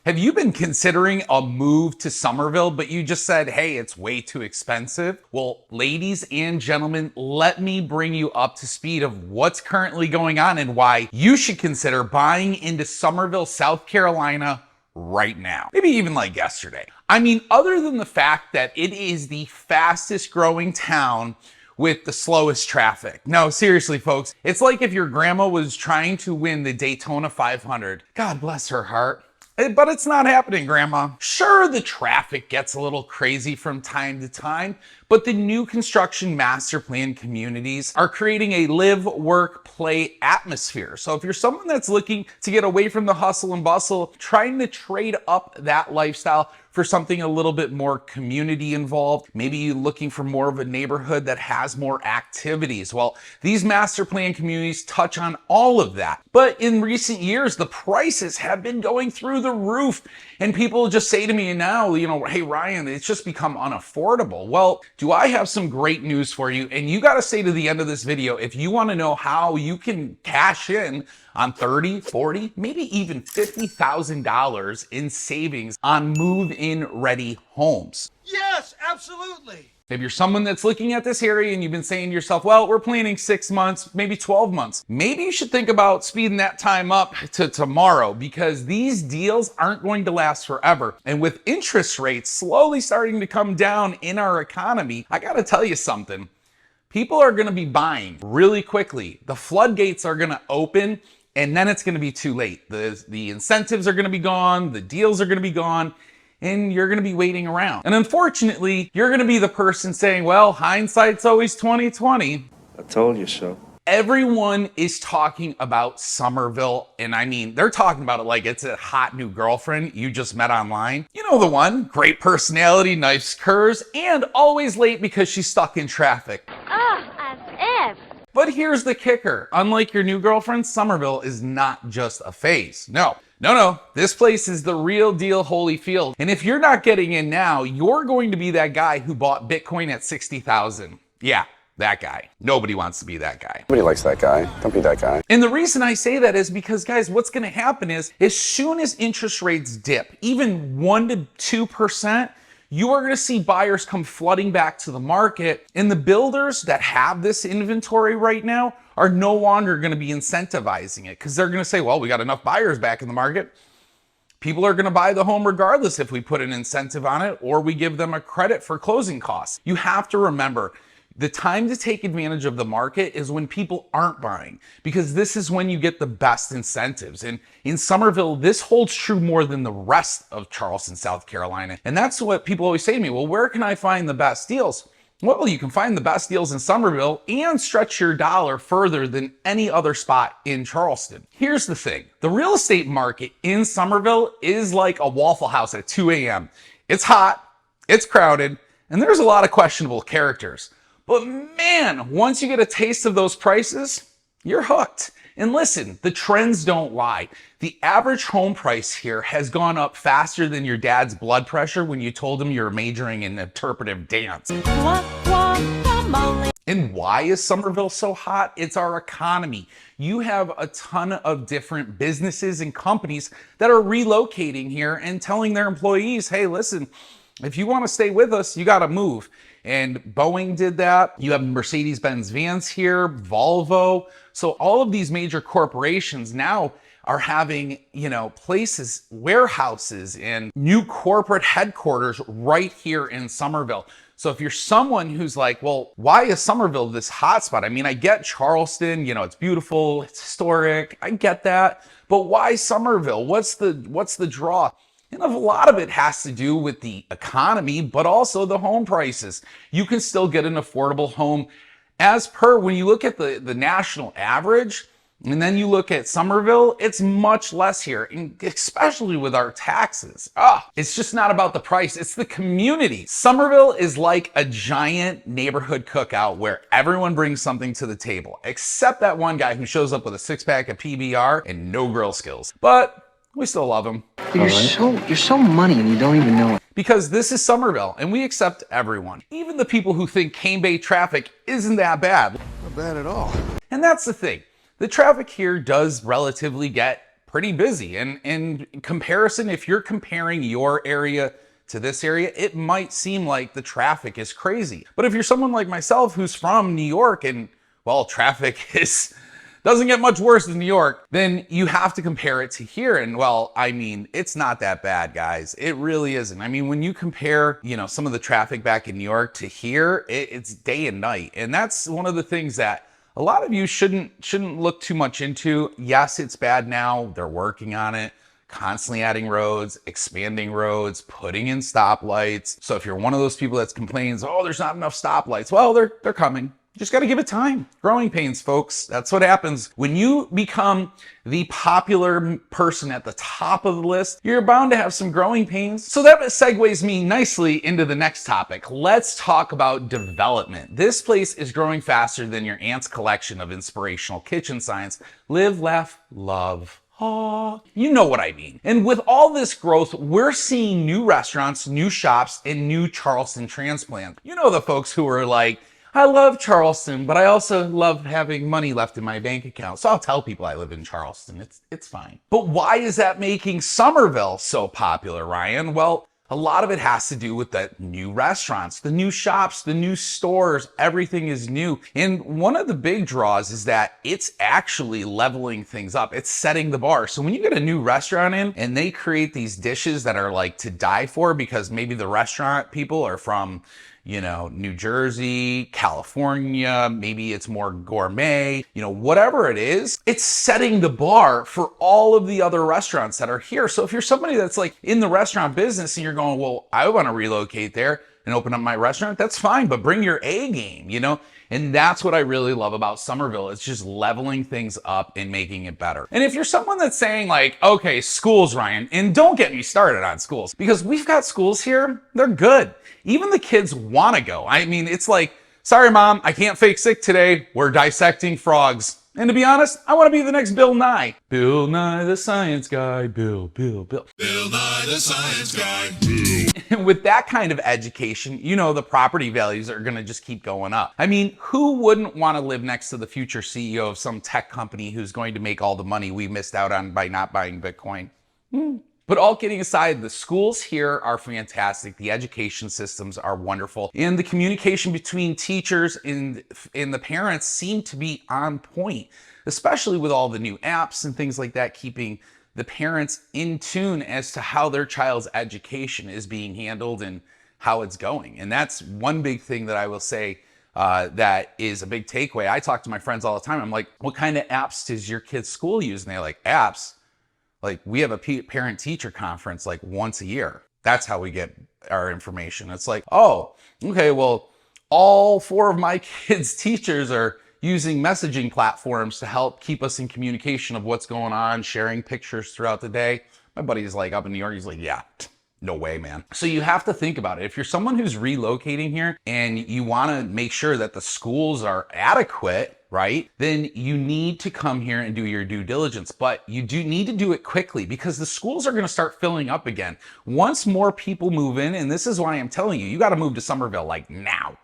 Have you been considering a move to Summerville, but you just said, hey, it's way too expensive? Well, ladies and gentlemen, let me bring you up to speed of what's currently going on and why you should consider buying into Summerville, South Carolina right now. Maybe even like yesterday. I mean, other than the fact that it is the fastest growing town with the slowest traffic. No, seriously, folks, it's like if your grandma was trying to win the Daytona 500. God bless her heart. But it's not happening, Grandma. Sure, the traffic gets a little crazy from time to time, but the new construction master plan communities are creating a live, work, play atmosphere. So if you're someone that's looking to get away from the hustle and bustle, trying to trade up that lifestyle for something a little bit more community involved, maybe you're looking for more of a neighborhood that has more activities. Well, these master plan communities touch on all of that. But in recent years, the prices have been going through the roof. And people just say to me now, hey, Ryan, it's just become unaffordable. Well, do I have some great news for you? And you got to stay to the end of this video if you want to know how you can cash in on $30, $40, maybe even $50,000 in savings on move-in ready homes. Yes, absolutely. If you're someone that's looking at this area and you've been saying to yourself, well, we're planning 6 months, maybe 12 months, maybe you should think about speeding that time up to tomorrow, because these deals aren't going to last forever. And with interest rates slowly starting to come down in our economy, I gotta tell you something. People are gonna be buying really quickly. The floodgates are gonna open, and then it's gonna be too late. The incentives are gonna be gone, the deals are gonna be gone, and you're gonna be waiting around. And unfortunately, you're gonna be the person saying, well, hindsight's always 20/20. I told you so. Everyone is talking about Summerville, and I mean, they're talking about it like it's a hot new girlfriend you just met online. You know the one, great personality, nice curves, and always late because she's stuck in traffic. As if. But here's the kicker. Unlike your new girlfriend, Summerville is not just a phase. No. This place is the real deal Holyfield. And if you're not getting in now, you're going to be that guy who bought Bitcoin at 60,000. Yeah, that guy. Nobody wants to be that guy. Nobody likes that guy. Don't be that guy. And the reason I say that is because, guys, what's going to happen is as soon as interest rates dip, even 1% to 2%, you are going to see buyers come flooding back to the market. And the builders that have this inventory right now are no longer going to be incentivizing it, because they're going to say, well, we got enough buyers back in the market. People are going to buy the home regardless if we put an incentive on it or we give them a credit for closing costs. You have to remember, the time to take advantage of the market is when people aren't buying, because this is when you get the best incentives. And in Summerville, this holds true more than the rest of Charleston, South Carolina. And that's what people always say to me, well, where can I find the best deals? Well, you can find the best deals in Summerville and stretch your dollar further than any other spot in Charleston. Here's the thing. The real estate market in Summerville is like a Waffle House at 2 a.m. It's hot, it's crowded, and there's a lot of questionable characters. But man, once you get a taste of those prices, you're hooked. And listen, the trends don't lie. The average home price here has gone up faster than your dad's blood pressure when you told him you're majoring in interpretive dance. And why is Summerville so hot? It's our economy. You have a ton of different businesses and companies that are relocating here and telling their employees, hey, listen, if you want to stay with us, you got to move. And Boeing did that. You have Mercedes-Benz vans here, Volvo. So all of these major corporations now are having, places, warehouses, and new corporate headquarters right here in Summerville. So if you're someone who's like, well, why is Summerville this hotspot? I mean, I get Charleston, it's beautiful, it's historic, I get that. But why Summerville? What's the draw? And a lot of it has to do with the economy, but also the home prices. You can still get an affordable home as per when you look at the national average, and then you look at Summerville, it's much less here, and especially with our taxes. It's just not about the price, it's the community. Summerville is like a giant neighborhood cookout where everyone brings something to the table, except that one guy who shows up with a six-pack of PBR and no grill skills. But we still love him. You're so money and you don't even know it. Because this is Summerville and we accept everyone. Even the people who think Cane Bay traffic isn't that bad. Not bad at all. And that's the thing. The traffic here does relatively get pretty busy. And in comparison, if you're comparing your area to this area, it might seem like the traffic is crazy. But if you're someone like myself who's from New York and, well, traffic doesn't get much worse than New York, then you have to compare it to here. And well, I mean, it's not that bad, guys. It really isn't. I mean, when you compare, some of the traffic back in New York to here, it's day and night. And that's one of the things that a lot of you shouldn't look too much into. Yes, it's bad now. They're working on it. Constantly adding roads, expanding roads, putting in stoplights. So if you're one of those people that complains, oh, there's not enough stoplights, well, they're coming. You just got to give it time. Growing pains, folks. That's what happens. When you become the popular person at the top of the list, you're bound to have some growing pains. So that segues me nicely into the next topic. Let's talk about development. This place is growing faster than your aunt's collection of inspirational kitchen signs. Live, laugh, love. Oh, you know what I mean. And with all this growth, we're seeing new restaurants, new shops, and new Charleston transplants. You know the folks who are like, I love Charleston, but I also love having money left in my bank account. So I'll tell people I live in Charleston. It's fine. But why is that making Summerville so popular, Ryan? Well, a lot of it has to do with the new restaurants, the new shops, the new stores, everything is new. And one of the big draws is that it's actually leveling things up. It's setting the bar. So when you get a new restaurant in and they create these dishes that are like to die for because maybe the restaurant people are from, New Jersey, California, maybe it's more gourmet, whatever it is, it's setting the bar for all of the other restaurants that are here. So if you're somebody that's like in the restaurant business and you're going, well, I want to relocate there and open up my restaurant, that's fine, but bring your A game, And that's what I really love about Summerville. It's just leveling things up and making it better. And if you're someone that's saying like, okay, schools, Ryan, and don't get me started on schools, because we've got schools here, they're good. Even the kids want to go. I mean, it's like, sorry, Mom, I can't fake sick today. We're dissecting frogs. And to be honest, I want to be the next Bill Nye. Bill Nye the Science Guy. Bill Nye the Science Guy. And with that kind of education, the property values are going to just keep going up. I mean, who wouldn't want to live next to the future CEO of some tech company who's going to make all the money we missed out on by not buying Bitcoin? But all kidding aside, the schools here are fantastic. The education systems are wonderful. And the communication between teachers and the parents seem to be on point, especially with all the new apps and things like that, keeping the parents in tune as to how their child's education is being handled and how it's going. And that's one big thing that I will say that is a big takeaway. I talk to my friends all the time. I'm like, what kind of apps does your kid's school use? And they're like, apps? Like, we have a parent-teacher conference like once a year. That's how we get our information. It's like, oh, okay, well, all 4 of my kids' teachers are using messaging platforms to help keep us in communication of what's going on, sharing pictures throughout the day. My buddy's like up in New York, he's like, yeah, no way, man. So you have to think about it. If you're someone who's relocating here and you want to make sure that the schools are adequate, right? Then you need to come here and do your due diligence, but you do need to do it quickly because the schools are going to start filling up again. Once more people move in, and this is why I'm telling you, you got to move to Summerville like now.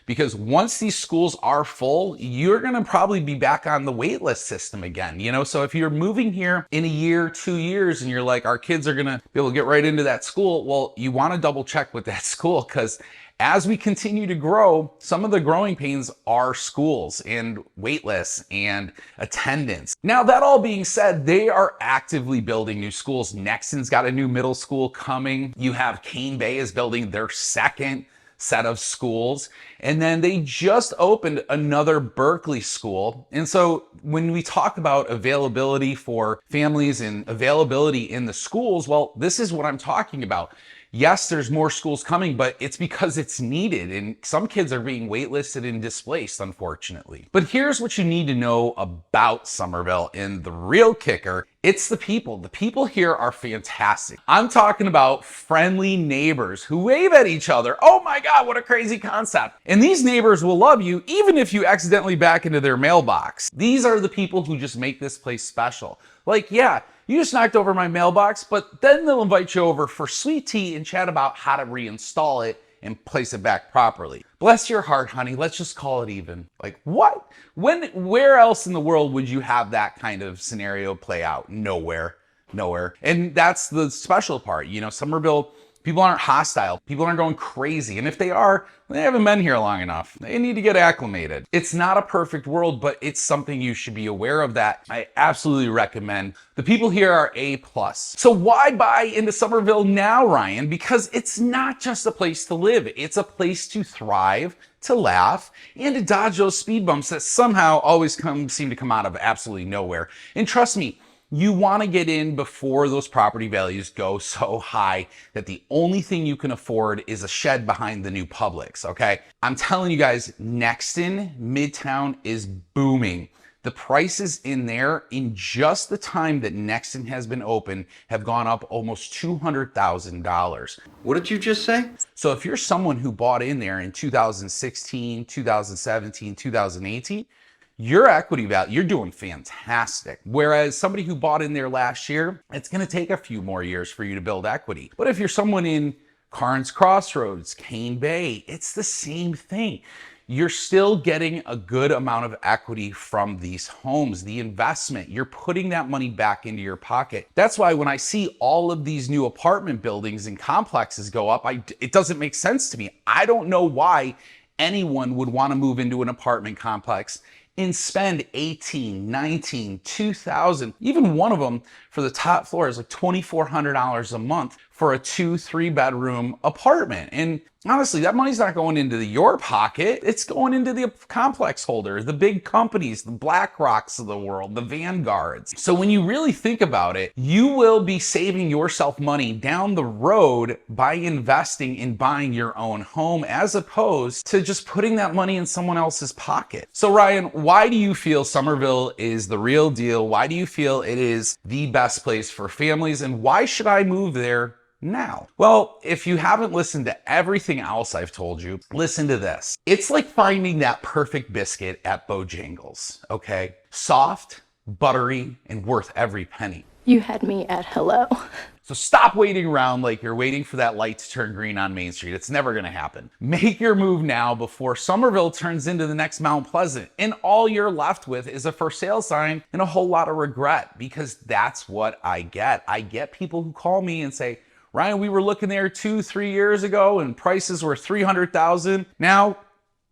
Because once these schools are full, you're going to probably be back on the wait list system again. So if you're moving here in a year, 2 years, and you're like, our kids are going to be able to get right into that school, well, you want to double check with that school because as we continue to grow, some of the growing pains are schools and wait lists and attendance. Now, that all being said, they are actively building new schools. Nexon's got a new middle school coming. You have Cane Bay is building their second set of schools. And then they just opened another Berkeley school. And so when we talk about availability for families and availability in the schools, well, this is what I'm talking about. Yes, there's more schools coming, but it's because it's needed. And some kids are being waitlisted and displaced, unfortunately. But here's what you need to know about Summerville. And the real kicker, it's the people. The people here are fantastic. I'm talking about friendly neighbors who wave at each other. Oh my God, what a crazy concept. And these neighbors will love you even if you accidentally back into their mailbox. These are the people who just make this place special. Like, yeah, you just knocked over my mailbox, but then they'll invite you over for sweet tea and chat about how to reinstall it and place it back properly. Bless your heart, honey. Let's just call it even. Like, what? Where else in the world would you have that kind of scenario play out? Nowhere. nowhere. And that's the special part. You know, Summerville, people aren't hostile. People aren't going crazy. And if they are, they haven't been here long enough. They need to get acclimated. It's not a perfect world, but it's something you should be aware of that I absolutely recommend. The people here are A+. So why buy into Summerville now, Ryan? Because it's not just a place to live. It's a place to thrive, to laugh, and to dodge those speed bumps that somehow always seem to come out of absolutely nowhere. And trust me, you want to get in before those property values go so high that the only thing you can afford is a shed behind the new Publix, okay? I'm telling you guys, Nexton, Midtown is booming. The prices in there in just the time that Nexton has been open have gone up almost $200,000. What did you just say? So if you're someone who bought in there in 2016, 2017, 2018, your equity value, you're doing fantastic. Whereas somebody who bought in there last year, it's going to take a few more years for you to build equity. But if you're someone in Carnes Crossroads, Cane Bay, it's the same thing. You're still getting a good amount of equity from these homes. The investment, you're putting that money back into your pocket. That's why when I see all of these new apartment buildings and complexes go up, it doesn't make sense to me. I don't know why anyone would want to move into an apartment complex and spend 18, 19, 2,000, even one of them for the top floor is like $2,400 a month for a 2-3 bedroom apartment. And honestly, that money's not going into your pocket. It's going into the complex holders, the big companies, the BlackRocks of the world, the Vanguards. So when you really think about it, you will be saving yourself money down the road by investing in buying your own home as opposed to just putting that money in someone else's pocket. So Ryan, why do you feel Summerville is the real deal? Why do you feel it is the best place for families? And why should I move there now? Well, if you haven't listened to everything else I've told you, listen to this. It's like finding that perfect biscuit at Bojangles, okay? Soft, buttery, and worth every penny. You had me at hello. So stop waiting around like you're waiting for that light to turn green on Main Street. It's never gonna happen. Make your move now before Summerville turns into the next Mount Pleasant and all you're left with is a for sale sign and a whole lot of regret, because that's what I get. I get people who call me and say, Ryan, we were looking there 2-3 years ago and prices were $300,000. Now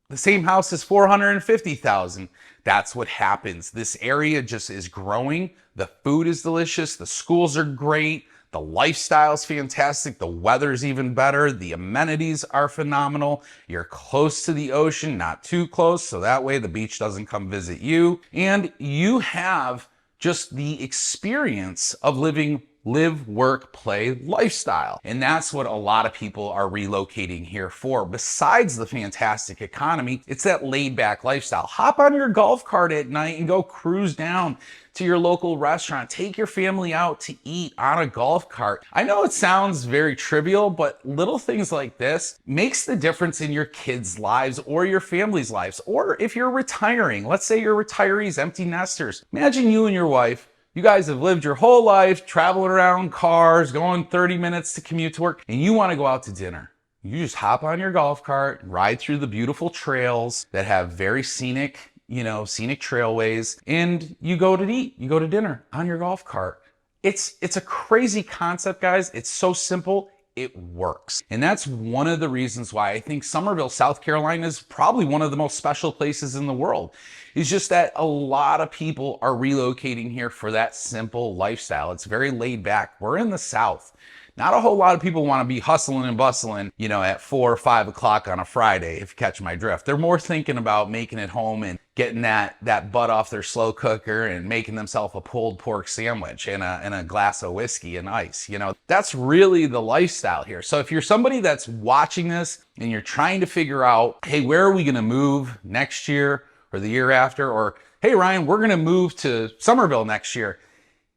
the same house is $450,000. That's what happens. This area just is growing. The food is delicious. The schools are great. The lifestyle's fantastic. The weather's even better. The amenities are phenomenal. You're close to the ocean, not too close, so that way the beach doesn't come visit you. And you have just the experience of live, work, play lifestyle. And that's what a lot of people are relocating here for. Besides the fantastic economy, it's that laid back lifestyle. Hop on your golf cart at night and go cruise down to your local restaurant. Take your family out to eat on a golf cart. I know it sounds very trivial, but little things like this makes the difference in your kids' lives or your family's lives. Or if you're retiring, let's say you're retirees, empty nesters. Imagine you and your wife, you guys have lived your whole life traveling around cars, going 30 minutes to commute to work, and you want to go out to dinner. You just hop on your golf cart, ride through the beautiful trails that have very scenic trailways, and you go to eat, you go to dinner on your golf cart. It's a crazy concept, guys. It's so simple. It works. And that's one of the reasons why I think Summerville, South Carolina is probably one of the most special places in the world. It's just that a lot of people are relocating here for that simple lifestyle. It's very laid back. We're in the South. Not a whole lot of people want to be hustling and bustling, at 4 or 5 o'clock on a Friday, if you catch my drift. They're more thinking about making it home and getting that butt off their slow cooker and making themselves a pulled pork sandwich and a glass of whiskey and ice. That's really the lifestyle here. So if you're somebody that's watching this and you're trying to figure out, hey, where are we going to move next year or the year after? Or, hey, Ryan, we're going to move to Summerville next year.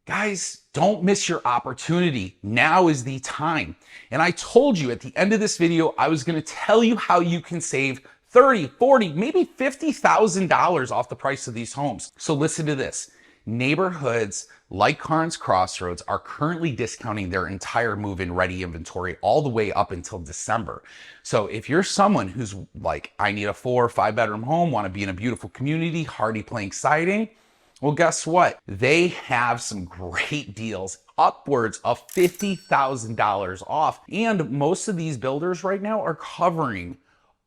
Guys, don't miss your opportunity. Now is the time. And I told you at the end of this video, I was going to tell you how you can save $30, $40, maybe $50,000 off the price of these homes. So listen to this. Neighborhoods like Carnes Crossroads are currently discounting their entire move-in ready inventory all the way up until December. So if you're someone who's like, I need a 4 or 5 bedroom home, want to be in a beautiful community, hardy plank siding, well, guess what? They have some great deals upwards of $50,000 off. And most of these builders right now are covering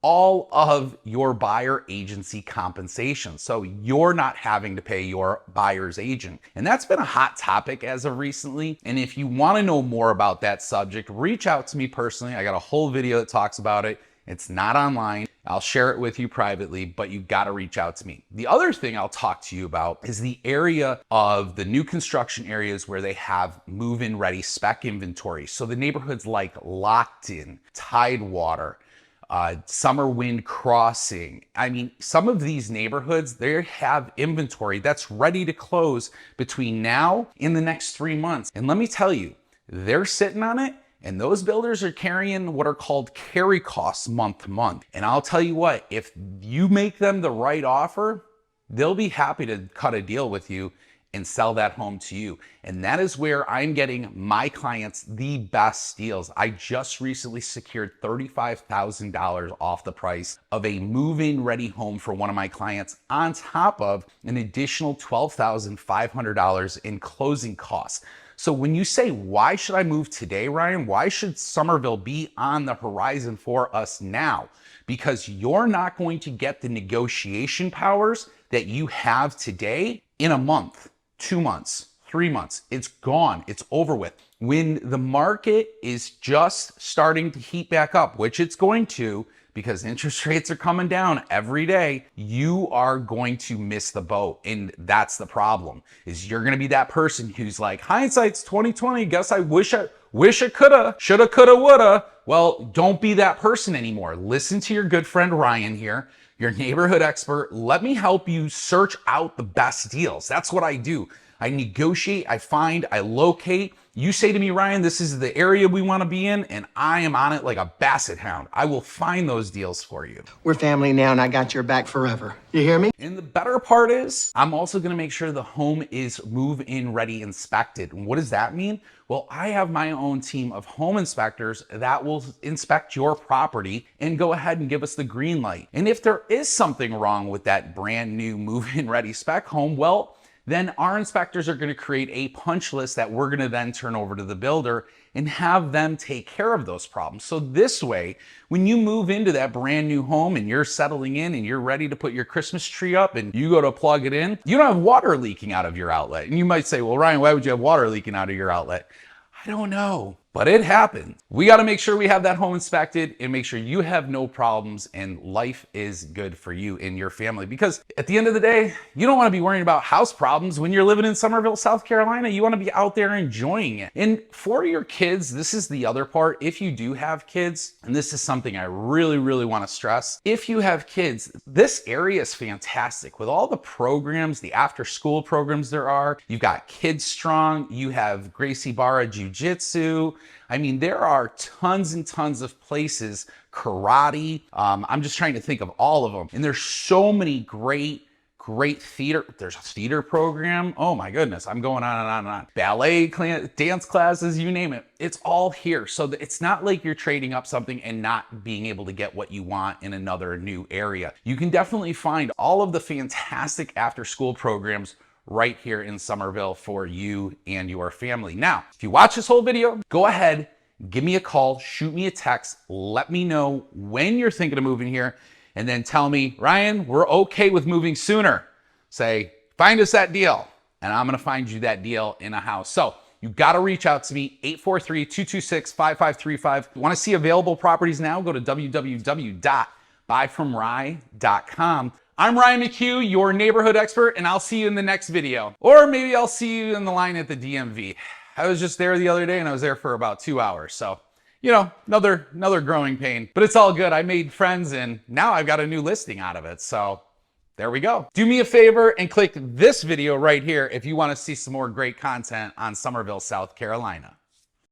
all of your buyer agency compensation. So you're not having to pay your buyer's agent. And that's been a hot topic as of recently. And if you want to know more about that subject, reach out to me personally. I got a whole video that talks about it. It's not online. I'll share it with you privately, but you got to reach out to me. The other thing I'll talk to you about is the area of the new construction areas where they have move-in ready spec inventory. So the neighborhoods like Lockton, Tidewater, Summer Wind Crossing. I mean, some of these neighborhoods, they have inventory that's ready to close between now and the next 3 months. And let me tell you, they're sitting on it, and those builders are carrying what are called carry costs month to month. And I'll tell you what, if you make them the right offer, they'll be happy to cut a deal with you and sell that home to you. And that is where I'm getting my clients the best deals. I just recently secured $35,000 off the price of a move-in ready home for one of my clients, on top of an additional $12,500 in closing costs. So when you say, why should I move today, Ryan? Why should Summerville be on the horizon for us now? Because you're not going to get the negotiation powers that you have today in a month, 2 months, 3 months. It's gone. It's over with. When the market is just starting to heat back up, which it's going to, because interest rates are coming down every day, you are going to miss the boat. And that's the problem, is you're going to be that person who's like, hindsight's 2020. Guess I wish I coulda, shoulda, coulda, woulda. Well, don't be that person anymore. Listen to your good friend Ryan here, your neighborhood expert. Let me help you search out the best deals. That's what I do. I negotiate, I find, I locate. You say to me, Ryan, this is the area we want to be in, and I am on it like a basset hound. I will find those deals for you. We're family now, and I got your back forever. You hear me? And the better part is, I'm also going to make sure the home is move-in ready inspected. And what does that mean? Well, I have my own team of home inspectors that will inspect your property and go ahead and give us the green light. And if there is something wrong with that brand new move-in ready spec home, well, then our inspectors are going to create a punch list that we're going to then turn over to the builder and have them take care of those problems. So this way, when you move into that brand new home and you're settling in and you're ready to put your Christmas tree up and you go to plug it in, you don't have water leaking out of your outlet. And you might say, well, Ryan, why would you have water leaking out of your outlet? I don't know, but it happened. We got to make sure we have that home inspected and make sure you have no problems and life is good for you and your family. Because at the end of the day, you don't want to be worrying about house problems when you're living in Summerville, South Carolina. You want to be out there enjoying it. And for your kids, this is the other part. If you do have kids, and this is something I really, really want to stress. If you have kids, this area is fantastic with all the programs, the after school programs there are. You've got Kids Strong, you have Gracie Barra Jiu-Jitsu. I mean, there are tons and tons of places, karate. I'm just trying to think of all of them. And there's so many great theater. There's a theater program. Oh my goodness, I'm going on and on and on. Ballet, dance classes, you name it. It's all here. So it's not like you're trading up something and not being able to get what you want in another new area. You can definitely find all of the fantastic after school programs right here in Summerville for you and your family. Now, if you watch this whole video, go ahead, give me a call, shoot me a text, let me know when you're thinking of moving here, and then tell me, Ryan, we're okay with moving sooner. Say, find us that deal, and I'm gonna find you that deal in a house. So you gotta reach out to me, 843-226-5535. You wanna see available properties now? Go to www.buyfromRye.com. I'm Ryan McHugh, your neighborhood expert, and I'll see you in the next video. Or maybe I'll see you in the line at the DMV. I was just there the other day and I was there for about 2 hours. So, you know, another growing pain, but it's all good. I made friends and now I've got a new listing out of it. So there we go. Do me a favor and click this video right here if you want to see some more great content on Summerville, South Carolina.